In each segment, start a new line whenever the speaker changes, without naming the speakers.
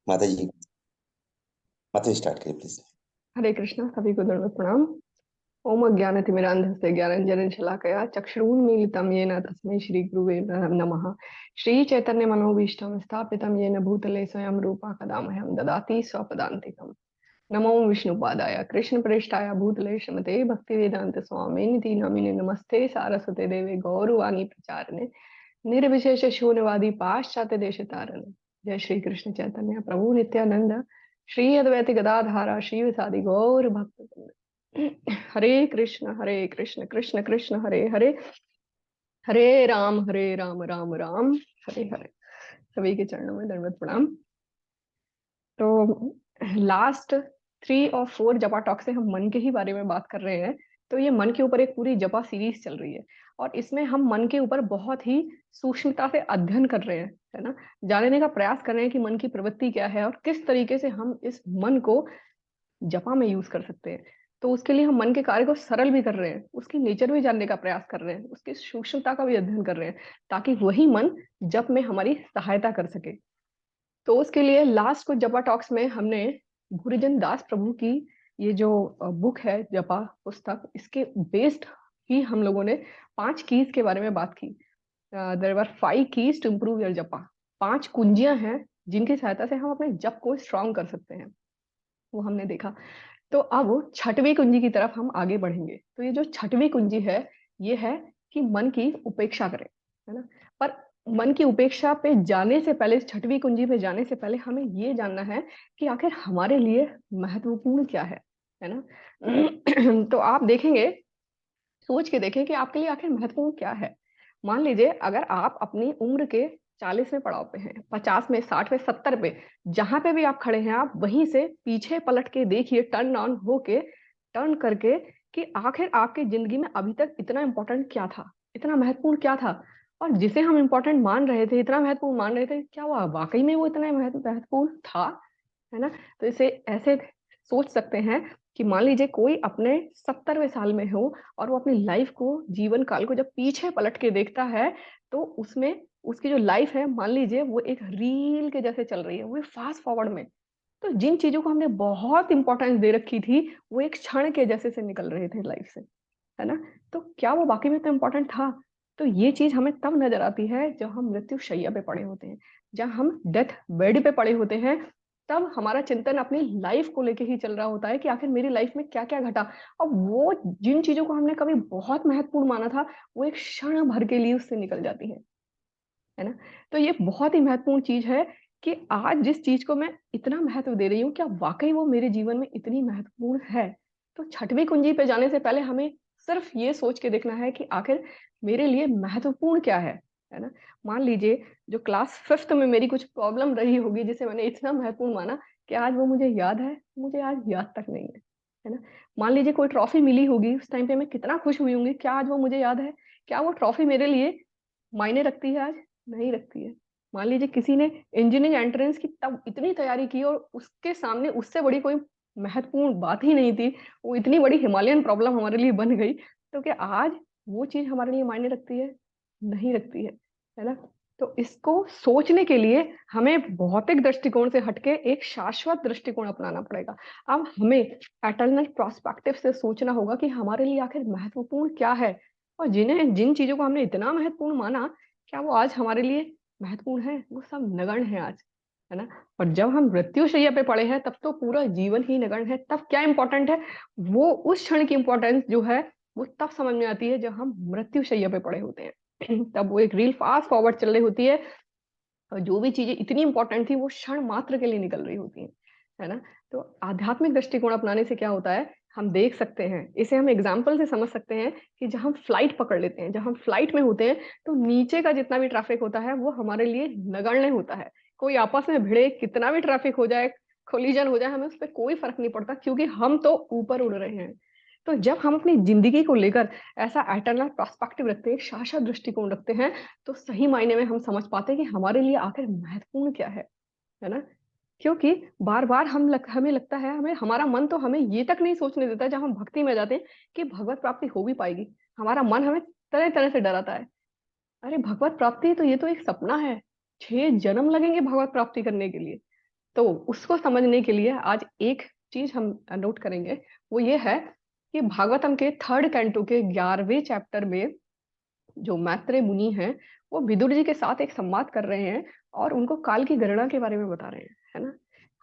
माता जी। माता जी स्टार्ट करिए प्लीज।
हरे कृष्णा, सभी को दंडवत प्रणाम। ओम अज्ञानतिमिरान्धस्य ज्ञानञ्जनशलाकया चक्षुरुन्मीलितं येन तस्मै श्रीगुरुवे नमः। श्रीचैतन्य मनोभीष्टं स्थापितं येन भूतले स्वयं रूपा कदा मह्यं ददाति स्वपदान्तिकम्। नमो विष्णुपादाय कृष्णप्रेष्ठाय भूतले श्रीमते भक्तिवेदान्त स्वामिनिति नामिने नमस्ते सारस्वते देवे गौरवाणी प्रचारिणे निर्विशेष शून्यवादी पाश्चात्य देश तारणे। जय श्री कृष्ण चैतन्य प्रभु नित्यानंद श्री अद्वैत गदाधारा श्री विसादि गौर भक्त। हरे कृष्ण कृष्ण कृष्ण हरे हरे, हरे राम राम राम हरे हरे। सभी के चरणों में दंडवत प्रणाम। तो लास्ट 3 और 4 जपा टॉक से हम मन के ही बारे में बात कर रहे हैं। तो ये मन के ऊपर एक पूरी जपा सीरीज चल रही है और इसमें हम मन के ऊपर बहुत ही सूक्ष्मता से अध्ययन कर रहे हैं, है ना। जानने का प्रयास कर रहे हैं कि मन की प्रवृत्ति क्या है और किस तरीके से हम इस मन को जपा में यूज कर सकते हैं। तो उसके लिए हम मन के कार्य को सरल भी कर रहे हैं, उसकी नेचर भी जानने का प्रयास कर रहे हैं, उसकी सूक्ष्मता का भी अध्ययन कर रहे हैं, ताकि वही मन जप में हमारी सहायता कर सके। तो उसके लिए लास्ट कुछ जपा टॉक्स में हमने गुरुजन दास प्रभु की ये जो बुक है जपा पुस्तक, इसके बेस्ड ही हम लोगों ने 5 कीज के बारे में बात की। There were 5 keys to improve your japa. 5 कुंजियां हैं जिनकी सहायता से हम अपने जप को स्ट्रांग कर सकते हैं, वो हमने देखा। तो अब छठवीं कुंजी की तरफ हम आगे बढ़ेंगे। तो ये जो छठवीं कुंजी है, ये है कि मन की उपेक्षा करें, है ना। पर मन की उपेक्षा पे जाने से पहले, छठवीं कुंजी पे जाने से पहले हमें ये जानना है कि आखिर हमारे लिए महत्वपूर्ण क्या है ना। तो आप देखेंगे, सोच के देखें कि आपके लिए आखिर महत्वपूर्ण क्या है। मान लीजिए अगर आप अपनी उम्र के 40वें पड़ाव पे हैं, 50 में, 60 में, 70 पे, जहां पे भी आप खड़े हैं, आप वहीं से पीछे पलट के देखिए, टर्न ऑन होके, टर्न करके, कि आखिर आपकी जिंदगी में अभी तक इतना इंपॉर्टेंट क्या था, इतना महत्वपूर्ण क्या था। और जिसे हम इंपॉर्टेंट मान रहे थे, इतना महत्वपूर्ण मान रहे थे, क्या हुआ वाकई में वो इतना महत्वपूर्ण था, है ना। तो इसे ऐसे सोच सकते हैं कि मान लीजिए कोई अपने 70वें साल में हो और वो अपनी लाइफ को, जीवन काल को जब पीछे पलट के देखता है, तो उसमें उसकी जो लाइफ है, मान लीजिए वो एक रील के जैसे चल रही है, वो फास्ट फॉरवर्ड में। तो जिन चीजों को हमने बहुत इंपॉर्टेंस दे रखी थी, वो एक क्षण के जैसे से निकल रहे थे लाइफ से, है ना। तो क्या वो बाकी में तो इम्पोर्टेंट था। तो ये चीज हमें तब नजर आती है जब हम मृत्यु शैया पे पड़े होते हैं, जब हम डेथ बेड पे पड़े होते हैं। तब हमारा चिंतन अपनी लाइफ को लेके ही चल रहा होता है कि आखिर मेरी लाइफ में क्या क्या घटा। और वो जिन चीजों को हमने कभी बहुत महत्वपूर्ण माना था, वो एक क्षण भर के लिए उससे निकल जाती है ना। तो ये बहुत ही महत्वपूर्ण चीज है कि आज जिस चीज को मैं इतना महत्व दे रही हूँ, क्या वाकई वो मेरे जीवन में इतनी महत्वपूर्ण है। तो छठवीं कुंजी पे जाने से पहले हमें सिर्फ ये सोच के देखना है कि आखिर मेरे लिए महत्वपूर्ण क्या है ना। मान लीजिए जो क्लास 5th में मेरी कुछ प्रॉब्लम रही होगी, जिसे मैंने इतना महत्वपूर्ण माना कि आज वो मुझे याद है, मुझे आज याद तक नहीं है ना। मान लीजिए कोई ट्रॉफी मिली होगी, उस टाइम पे मैं कितना खुश हुई होंगी, क्या आज वो मुझे याद है। क्या वो ट्रॉफी मेरे लिए मायने रखती है आज, नहीं रखती है। मान लीजिए किसी ने इंजीनियरिंग एंट्रेंस की तब इतनी तैयारी की और उसके सामने उससे बड़ी कोई महत्वपूर्ण बात ही नहीं थी, वो इतनी बड़ी हिमालयन प्रॉब्लम हमारे लिए बन गई। तो क्या आज वो चीज हमारे लिए मायने रखती है, नहीं रखती है ना। तो इसको सोचने के लिए हमें भौतिक दृष्टिकोण से हटके एक शाश्वत दृष्टिकोण अपनाना पड़ेगा। अब हमें एटर्नल प्रोस्पेक्टिव से सोचना होगा कि हमारे लिए आखिर महत्वपूर्ण क्या है, और जिन्हें जिन चीजों को हमने इतना महत्वपूर्ण माना, क्या वो आज हमारे लिए महत्वपूर्ण है, वो सब नगण्य है आज, है ना। और जब हम मृत्युशैया पे पड़े हैं, तब तो पूरा जीवन ही नगण्य है। तब क्या इंपॉर्टेंट है, वो उस क्षण की इंपॉर्टेंस जो है, वो तब समझ में आती है जब हम मृत्युशैया पे पड़े होते हैं। तब वो एक रील फास्ट फॉरवर्ड चल रही होती है और जो भी चीजें इतनी इंपॉर्टेंट थी, वो क्षण मात्र के लिए निकल रही होती है ना। तो आध्यात्मिक दृष्टिकोण अपनाने से क्या होता है, हम देख सकते हैं, इसे हम एग्जाम्पल से समझ सकते हैं कि जब हम फ्लाइट पकड़ लेते हैं, जब हम फ्लाइट में होते हैं, तो नीचे का जितना भी ट्रैफिक होता है, वो हमारे लिए नगण्य होता है। कोई आपस में भिड़े, कितना भी ट्रैफिक हो जाए, कोलिजन हो जाए, हमें उस पर कोई फर्क नहीं पड़ता, क्योंकि हम तो ऊपर उड़ रहे हैं। तो जब हम अपनी जिंदगी को लेकर ऐसा एटर्नल पर्सपेक्टिव रखते हैं, शाश्वत दृष्टिकोण रखते हैं, तो सही मायने में हम समझ पाते हैं कि हमारे लिए आखिर महत्वपूर्ण क्या है ना। क्योंकि बार बार हमें लगता है, हमें हमारा मन तो हमें ये तक नहीं सोचने देता जब हम भक्ति में जाते हैं कि भगवत प्राप्ति हो भी पाएगी। हमारा मन हमें तरह तरह से डराता है। अरे भगवत प्राप्ति तो, ये तो एक सपना है, 6 जन्म लगेंगे भगवत प्राप्ति करने के लिए। तो उसको समझने के लिए आज एक चीज हम नोट करेंगे, वो ये है कि भागवतम के 3rd कैंटो के 11वें चैप्टर में जो मैत्रेय मुनि हैं वो विदुर जी के साथ एक संवाद कर रहे हैं और उनको काल की गणना के बारे में बता रहे हैं, है ना।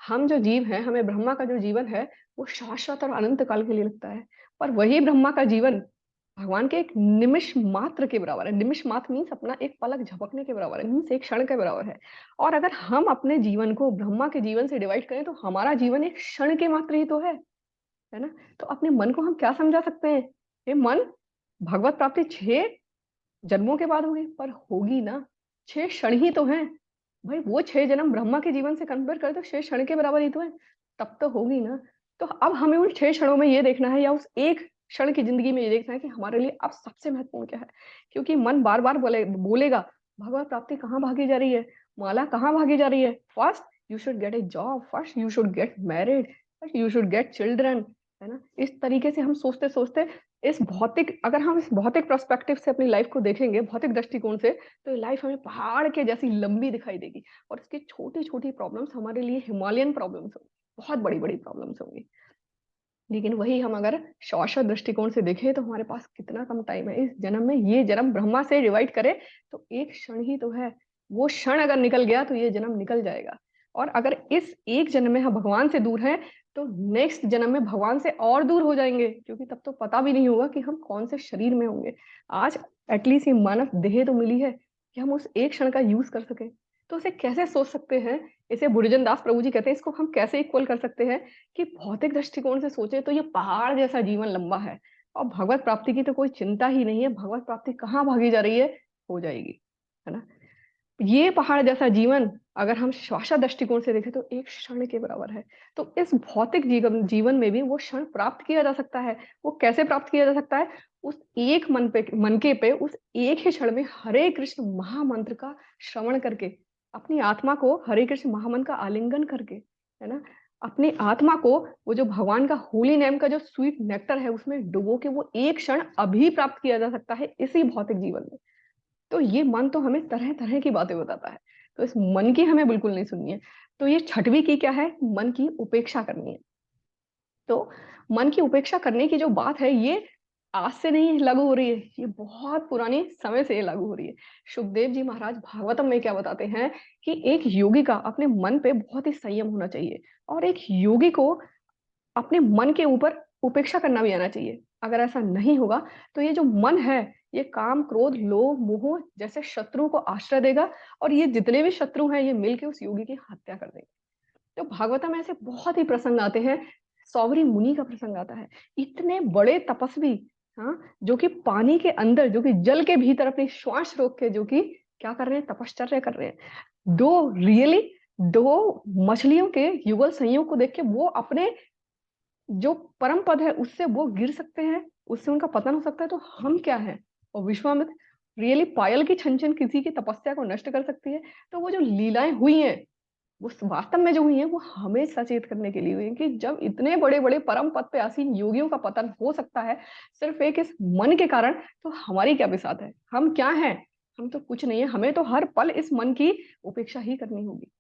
हम जो जीव हैं, हमें ब्रह्मा का जो जीवन है वो शाश्वत और अनंत काल के लिए लगता है, पर वही ब्रह्मा का जीवन भगवान के एक निमिष मात्र के बराबर है। निमिष मात्र मीन्स अपना एक पलक झपकने के बराबर है, मीन्स एक क्षण के बराबर है। और अगर हम अपने जीवन को ब्रह्मा के जीवन से डिवाइड करें तो हमारा जीवन एक क्षण के मात्र ही तो है ना। तो अपने मन को हम क्या समझा सकते हैं, ये मन भगवत प्राप्ति 6 जन्मों के बाद होगी, पर होगी ना 6 क्षण ही तो हैं। भाई वो 6 जन्म ब्रह्मा के जीवन से कंपेयर करें तो 6 क्षण के बराबर ही तो है, तब तो होगी ना। तो अब हमें उन 6 क्षणों में ये देखना है या उस एक क्षण की जिंदगी में ये देखना है कि हमारे लिए अब सबसे महत्वपूर्ण क्या है। क्योंकि मन बार बार बोलेगा भगवत प्राप्ति कहाँ भागी जा रही है, माला कहाँ भागी जा रही है। First you should get A job, first you should get married, first you should get children, है ना। इस तरीके से हम सोचते सोचते अगर हम इस भौतिक पर्सपेक्टिव से अपनी लाइफ को देखेंगे, भौतिक दृष्टिकोण से, तो ये लाइफ हमें पहाड़ के जैसी लंबी दिखाई देगी और इसकी छोटी छोटी प्रॉब्लम्स हमारे लिए हिमालयन प्रॉब्लम्स होंगी, बहुत बड़ी बड़ी प्रॉब्लम्स होंगी। लेकिन वही हम अगर शाश्वत दृष्टिकोण से देखें तो हमारे पास कितना कम टाइम है इस जन्म में। ये जन्म ब्रह्मा से डिवाइड करे तो एक क्षण ही तो है, वो क्षण अगर निकल गया तो ये जन्म निकल जाएगा। और अगर इस एक जन्म में हम भगवान से दूर हैं तो नेक्स्ट जन्म में भगवान से और दूर हो जाएंगे, क्योंकि तब तो पता भी नहीं होगा कि हम कौन से शरीर में होंगे। आज एटलीस्ट ये मानव देह तो मिली है कि हम उस एक क्षण का यूज कर सके, तो उसे कैसे सोच सकते हैं। इसे बुद्धजन दास प्रभु जी कहते हैं, इसको हम कैसे इक्वल कर सकते हैं कि भौतिक दृष्टिकोण से सोचे तो ये पहाड़ जैसा जीवन लंबा है और भगवत प्राप्ति की तो कोई चिंता ही नहीं है। भगवत प्राप्ति कहाँ भागी जा रही है, हो जाएगी, है ना। ये पहाड़ जैसा जीवन अगर हम श्वासा दृष्टिकोण से देखें तो एक क्षण के बराबर है। तो इस भौतिक जीवन में भी वो क्षण प्राप्त किया जा सकता है। वो कैसे प्राप्त किया जा सकता है, उस एक मन के पे उस एक ही क्षण में हरे कृष्ण महामंत्र का श्रवण करके, अपनी आत्मा को हरे कृष्ण महामंत्र का आलिंगन करके, है ना, अपनी आत्मा को वो जो भगवान का होली नेम का जो स्वीट नेक्टर है उसमें डुबो के वो एक क्षण अभी प्राप्त किया जा सकता है इसी भौतिक जीवन में। तो ये मन तो हमें तरह तरह की बातें बताता है, तो इस मन की हमें बिल्कुल नहीं सुननी है। तो ये छठवीं की क्या है, मन की उपेक्षा करनी है। तो मन की उपेक्षा करने की जो बात है ये आज से नहीं लागू हो रही है, ये बहुत पुरानी समय से ये लागू हो रही है। सुखदेव जी महाराज भागवतम में क्या बताते हैं कि एक योगी का अपने मन पे बहुत ही संयम होना चाहिए और एक योगी को अपने मन के ऊपर उपेक्षा करना भी आना चाहिए। अगर ऐसा नहीं होगा तो ये जो मन है ये काम क्रोध लोभ मोह जैसे शत्रु को आश्रय देगा और ये जितने भी शत्रु हैं ये मिलके उस योगी की हत्या कर देंगे। तो भागवतम में ऐसे बहुत ही प्रसंग आते हैं। सौवरी मुनि का प्रसंग आता है, इतने बड़े तपस्वी, हाँ, जो कि पानी के अंदर, जो कि जल के भीतर अपनी श्वास रोक के जो कि क्या कर रहे हैं, तपश्चर्या कर रहे हैं। दो मछलियों के युगल संयोग को देख के वो अपने जो परम पद है उससे वो गिर सकते हैं, उससे उनका पतन हो सकता है। तो हम क्या है, और विश्वामित्र रियली पायल की छन छन किसी की तपस्या को नष्ट कर सकती है। तो वो जो लीलाएं हुई हैं वो वास्तव में जो हुई है वो हमें सचेत करने के लिए हुई है कि जब इतने बड़े बड़े परम पद पे आसीन योगियों का पतन हो सकता है सिर्फ एक इस मन के कारण, तो हमारी क्या बिसात है, हम क्या हैं। हम तो कुछ नहीं है, हमें तो हर पल इस मन की उपेक्षा ही करनी होगी।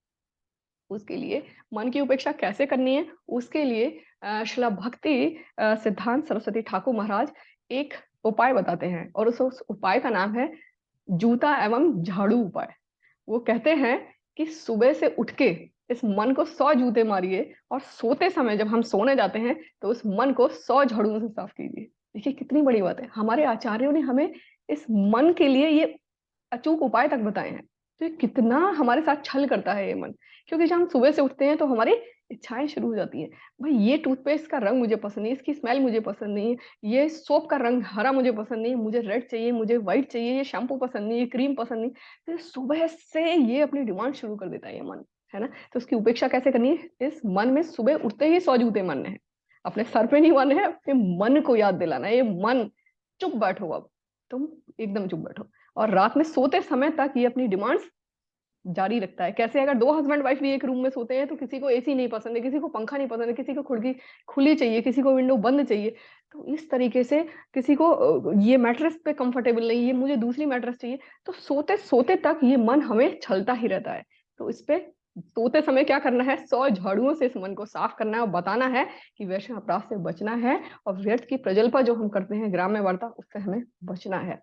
उसके लिए मन की उपेक्षा कैसे करनी है, उसके लिए श्रील भक्ति सिद्धांत सरस्वती ठाकुर महाराज एक उपाय बताते हैं और उस उपाय का नाम है जूता एवं झाड़ू उपाय। वो कहते हैं कि सुबह से उठ के इस मन को 100 जूते मारिए और सोते समय जब हम सोने जाते हैं तो उस मन को 100 झाड़ुओं से साफ कीजिए। देखिए कितनी बड़ी बात है, हमारे आचार्यों ने हमें इस मन के लिए ये अचूक उपाय तक बताए हैं। तो ये कितना हमारे साथ छल करता है ये मन, क्योंकि जब हम सुबह से उठते हैं तो हमारी इच्छाएं शुरू हो जाती हैं। भाई ये टूथपेस्ट का रंग मुझे पसंद नहीं, इसकी स्मेल मुझे पसंद नहीं है, ये सोप का रंग हरा मुझे पसंद नहीं, मुझे रेड चाहिए, मुझे व्हाइट चाहिए, ये शैम्पू पसंद नहीं, ये क्रीम पसंद नहीं। तो सुबह से ये अपनी डिमांड शुरू कर देता है ये मन, है ना। तो उसकी उपेक्षा कैसे करनी है, इस मन में सुबह उठते ही 100 जूते मारने हैं। अपने सर पे नहीं मारने हैं, अपने मन को याद दिलाना है, ये मन चुप बैठो, अब तुम एकदम चुप बैठो। और रात में सोते समय तक ये अपनी डिमांड्स जारी रखता है। कैसे, अगर 2 हस्बैंड वाइफ भी एक रूम में सोते हैं तो किसी को एसी नहीं पसंद है, किसी को पंखा नहीं पसंद है, किसी को खिड़की खुली चाहिए, किसी को विंडो बंद चाहिए। तो इस तरीके से किसी को ये मैट्रेस पे कंफर्टेबल नहीं, ये मुझे दूसरी मैट्रेस चाहिए। तो सोते सोते तक ये मन हमें छलता ही रहता है। तो इस पे सोते समय क्या करना है, 100 झाड़ुओं से इस मन को साफ करना है और बताना है कि वैश्य अपराध से बचना है और व्यर्थ की प्रजल्पा जो हम करते हैं ग्राम्य वार्ता, उससे हमें बचना है।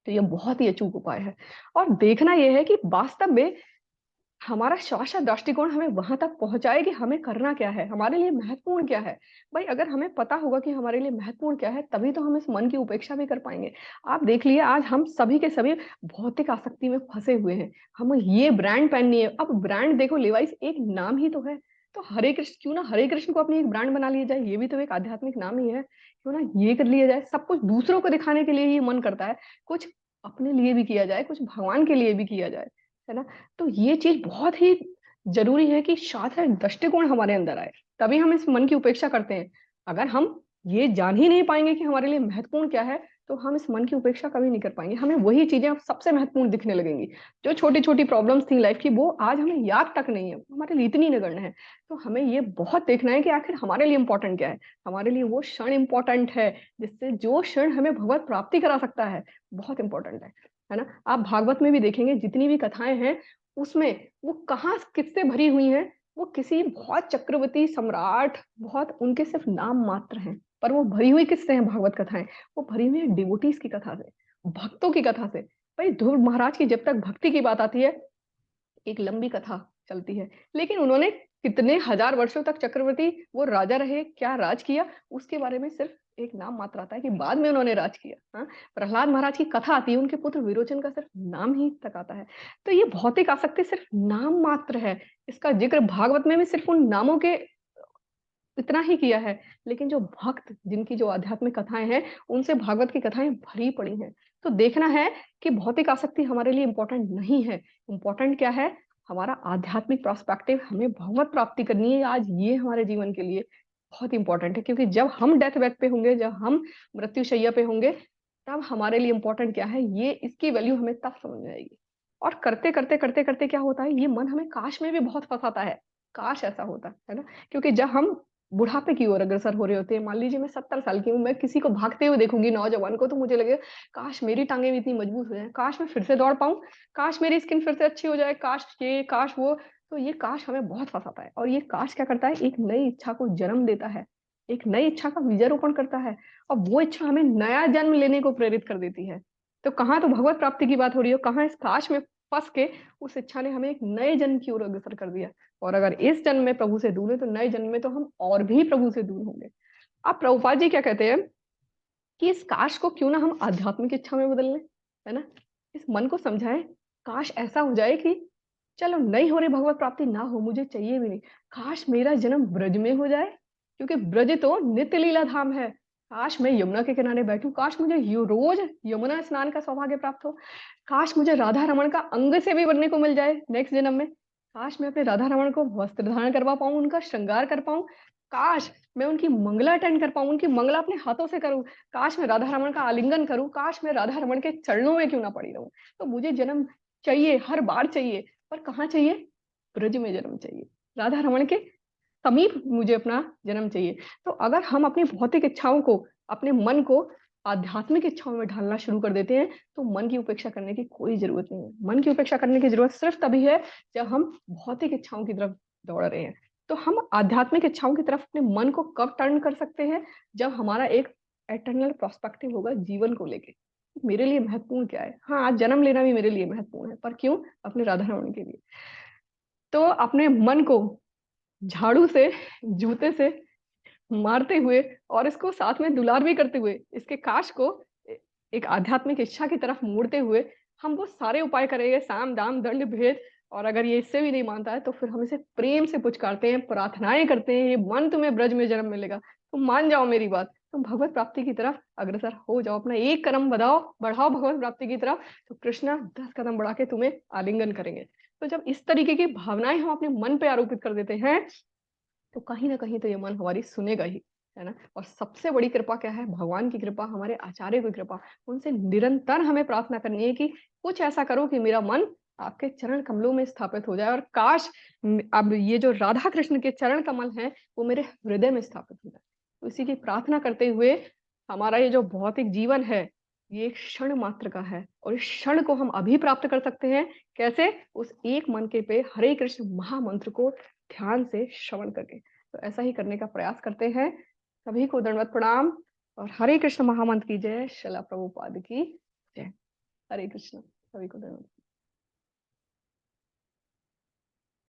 तो ये बहुत ही अचूक उपाय है। और देखना यह है कि वास्तव में हमारा श्वास दृष्टिकोण हमें वहां तक पहुंचाए कि हमें करना क्या है, हमारे लिए महत्वपूर्ण क्या है। भाई अगर हमें पता होगा कि हमारे लिए महत्वपूर्ण क्या है, तभी तो हम इस मन की उपेक्षा भी कर पाएंगे। आप देख लिए आज हम सभी के सभी भौतिक आसक्ति में फंसे हुए हैं। हम ये ब्रांड पहननी है, अब ब्रांड देखो, लिवाइस एक नाम ही तो है। तो हरे कृष्ण, क्यों ना हरे कृष्ण को अपनी एक ब्रांड बना लिया जाए, ये भी तो एक आध्यात्मिक नाम ही है। क्यों ना ये कर लिया जाए, सब कुछ दूसरों को दिखाने के लिए ही मन करता है, कुछ अपने लिए भी किया जाए, कुछ भगवान के लिए भी किया जाए, है ना। तो ये चीज बहुत ही जरूरी है कि शास्त्र दृष्टिकोण हमारे अंदर आए, तभी हम इस मन की उपेक्षा करते हैं। अगर हम ये जान ही नहीं पाएंगे कि हमारे लिए महत्वपूर्ण क्या है, तो हम इस मन की उपेक्षा कभी नहीं कर पाएंगे। हमें वही चीजें अब सबसे महत्वपूर्ण दिखने लगेंगी। जो छोटी छोटी प्रॉब्लम्स थी लाइफ की, वो आज हमें याद तक नहीं है, हमारे लिए इतनी नगण्य है। तो हमें ये बहुत देखना है कि आखिर हमारे लिए इंपॉर्टेंट क्या है। हमारे लिए वो क्षण इंपॉर्टेंट है जिससे, जो क्षण हमें भगवत प्राप्ति करा सकता है, बहुत इंपॉर्टेंट है ना। आप भागवत में भी देखेंगे, जितनी भी कथाएं हैं उसमें वो कहाँ किससे भरी हुई हैं। वो किसी बहुत चक्रवर्ती सम्राट, बहुत उनके सिर्फ नाम मात्र हैं, पर वो भरी हुई किससे हैं भागवत कथाएं? वो भरी हुई है डिवोटीज की कथा से, भक्तों की कथा से। भाई ध्रुव महाराज की जब तक भक्ति की बात आती है, एक लंबी कथा चलती है, लेकिन उन्होंने कितने हजार वर्षों तक चक्रवर्ती वो राजा रहे, क्या राज किया, उसके बारे में सिर्फ एक नाम मात्र आता है कि बाद में उन्होंने राज किया। हाँ, प्रहलाद महाराज की कथा आती है, उनके पुत्र विरोचन का सिर्फ नाम ही तक आता है। तो ये भौतिक आसक्ति सिर्फ नाम मात्र है। इसका जिक्र भागवत में भी सिर्फ उन नामों के इतना ही किया है, लेकिन जो भक्त, जिनकी जो आध्यात्मिक कथाएं हैं, उनसे भागवत की कथाएं भरी पड़ी हैं। तो देखना है कि भौतिक आसक्ति हमारे लिए इंपॉर्टेंट नहीं है। इंपॉर्टेंट क्या है? हमारा आध्यात्मिक पर्सपेक्टिव, हमें भगवत प्राप्ति करनी है आज, ये हमारे जीवन के लिए बहुत इंपॉर्टेंट है। क्योंकि जब हम डेथ बेड पे होंगे, जब हम मृत्युशैया पे होंगे, तब हमारे लिए इंपॉर्टेंट क्या है, ये इसकी वैल्यू हमें तब समझ में आएगी। और करते करते करते करते क्या होता है, ये मन हमें काश में भी बहुत फंसाता है। काश ऐसा होता है ना। क्योंकि जब हम बुढ़ापे की ओर अग्रसर हो रहे होते हैं, मान लीजिए मैं 70 साल की हूँ, मैं किसी को भागते हुए देखूंगी नौजवान को, तो मुझे लगेगा काश मेरी टांगे भी इतनी मजबूत हो जाए, काश मैं फिर से दौड़ पाऊं, काश मेरी स्किन फिर से अच्छी हो जाए, काश ये काश वो। तो ये काश हमें बहुत फंसाता है। और ये काश क्या करता है, एक नई इच्छा को जन्म देता है, एक नई इच्छा का बीजारोपण करता है, और वो इच्छा हमें नया जन्म लेने को प्रेरित कर देती है। तो कहाँ तो भगवत प्राप्ति की बात हो रही हो, कहाँ इस काश में फंस के उस इच्छा ने हमें एक नए जन्म की ओर अग्रसर कर दिया। और अगर इस जन्म में प्रभु से दूर है, तो नए जन्म में तो हम और भी प्रभु से दूर होंगे। अब प्रभुपाद जी क्या कहते हैं कि इस काश को क्यों ना हम आध्यात्मिक इच्छा में बदल लें, है ना। इस मन को समझाएं, काश ऐसा हो जाए कि चलो नहीं हो रही भगवत प्राप्ति, ना हो, मुझे चाहिए भी नहीं, काश मेरा जन्म ब्रज में हो जाए, क्योंकि ब्रज तो नित्य लीला धाम है। काश मैं यमुना के किनारे बैठूं, काश मुझे रोज यमुना स्नान का सौभाग्य प्राप्त हो, काश मुझे राधा रमण का अंग से भी बनने को मिल जाए नेक्स्ट जन्म में, काश मैं अपने राधा रमण को वस्त्र धारण करवा पाऊं, उनका श्रृंगार कर पाऊं, काश मैं उनकी मंगला अटेंड कर पाऊं, उनकी मंगला अपने हाथों से करूं, काश मैं राधा रमण का आलिंगन करूं, काश मैं राधा रमण के चरणों में क्यों ना पड़ी रहूं। तो मुझे जन्म चाहिए, हर बार चाहिए, पर कहाँ चाहिए? ब्रज में जन्म चाहिए, राधा रमण के समीप मुझे अपना जन्म चाहिए। तो अगर हम अपनी भौतिक इच्छाओं को, अपने मन को आध्यात्मिक इच्छाओं में ढालना शुरू कर देते हैं, तो मन की उपेक्षा करने की कोई जरूरत नहीं है। मन की उपेक्षा करने की जरूरत सिर्फ तभी है जब हम भौतिक इच्छाओं की तरफ दौड़ रहे हैं। तो हम आध्यात्मिक इच्छाओं की तरफ अपने मन को कब टर्न कर सकते हैं? जब हमारा एक एटर्नल प्रोस्पेक्टिव होगा जीवन को लेके, मेरे लिए महत्वपूर्ण क्या है। हाँ, आज जन्म लेना भी मेरे लिए महत्वपूर्ण है, पर क्यों? अपने राधा रमण के लिए। तो अपने मन को झाड़ू से, जूते से मारते हुए, और इसको साथ में दुलार भी करते हुए, इसके काश को एक आध्यात्मिक इच्छा की तरफ मोड़ते हुए, हम वो सारे उपाय करेंगे, साम दाम दंड भेद। और अगर ये इससे भी नहीं मानता है, तो फिर हम इसे प्रेम से पुचकारते हैं, प्रार्थनाएं करते हैं, ये मन तुम्हें ब्रज में जन्म मिलेगा, तुम मान जाओ मेरी बात, तुम भगवत प्राप्ति की तरफ अग्रसर हो जाओ, अपना एक कदम बढ़ाओ बढ़ाओ भगवत प्राप्ति की तरफ, तो कृष्णा 10 कदम बढ़ा के तुम्हें आलिंगन करेंगे। तो जब इस तरीके की भावनाएं हम अपने मन पे आरोपित कर देते हैं, तो कहीं ना कहीं तो ये मन हमारी सुनेगा ही, है ना। और सबसे बड़ी कृपा क्या है? भगवान की कृपा, हमारे आचार्य की कृपा। उनसे निरंतर हमें प्रार्थना करनी है कि कुछ ऐसा करो कि मेरा मन आपके चरण कमलों में स्थापित हो जाए, और काश अब ये जो राधा कृष्ण के चरण कमल हैं, वो मेरे हृदय में स्थापित हो जाए। तो इसी की प्रार्थना करते हुए हमारा ये जो भौतिक जीवन है, ये एक क्षण मात्र का है और इस क्षण को हम अभी प्राप्त कर सकते हैं। कैसे? उस एक मन के पे हरे कृष्ण महामंत्र को ध्यान से श्रवण करके। तो ऐसा ही करने का प्रयास करते हैं। सभी को दंडवत प्रणाम और हरे कृष्ण महामंत्र की जय, श्रील प्रभुपाद की जय। हरे कृष्ण। सभी को दंडवत।